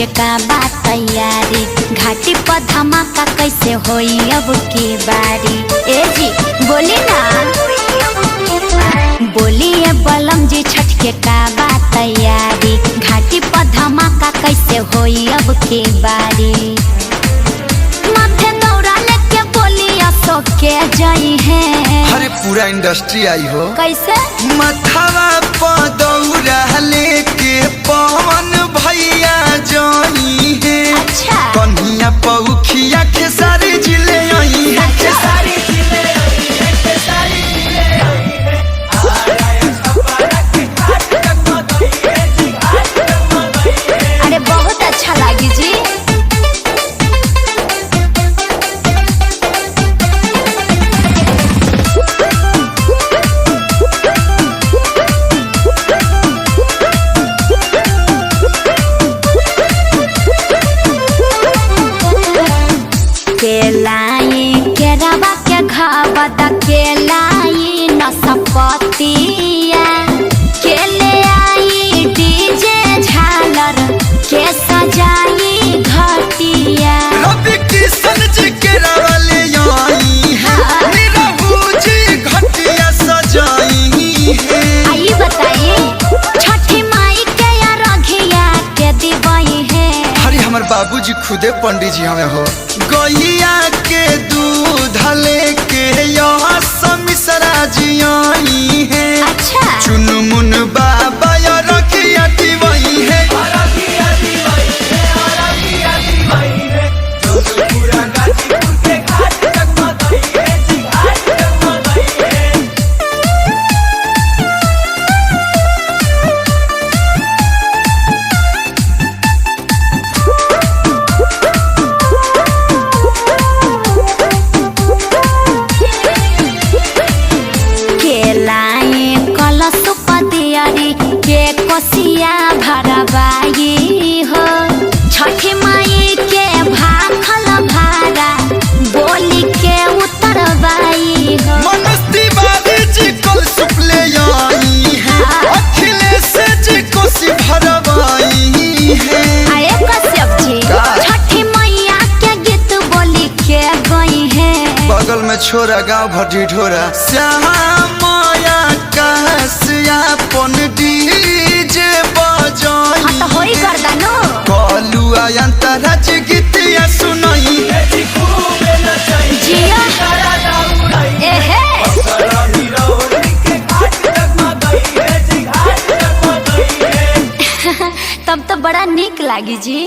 के का बात तैयारी, घाटी पर धमाका कैसे होई अब की बारी। ए जी बोली ना, बोलिए बलम जी छठ के का बात तैयारी, घाटी पर धमाका कैसे होई अब की बारी। माथे दौड़ा लेके बोली असो के जाई है। अरे पूरा इंडस्ट्री आई हो कैसे? मथवा पर दौड़ा लेके पवन भैया जाई है। अच्छा कन्हिया पौखिया के सारी जिले आई है। अरे बहुत अच्छा लगी जी। केलाई केरावा के घावत केलाई नसपतिया, केले आई डीजे झालर के सजाई घटिया। रवि किशन जी के रावले आई है, निरहू जी घटिया सजाई है। आई बताइए छठी माई के या रघिया के दिवाई है। अरे हमार बाबूजी खुदे पंडित जी हमें हो। गैया के दूध लेके यहाँ समिसरा जी आई है। अच्छा चुनमुन बाबा या रखिया दिवाई है। के कोसिया भरवाई हो, छठी माई के भाखल भारा बोली के उतरवाई हो। मनस्ती बाबी जी कल सुपले आई है, अखिलेश जी कोसी भरवाई है। आए कश्यप जी छठी मैया के गीत बोली के गई है। बगल में छोरा गाँव भर ढोरा श्याम माया कहसिया पन डीजे बजाई। हाँ तो होई गर्दनो कलुआ अंतराज गीतिया सुनाई। जिया एहे तब तो बड़ा नीक लागी जी।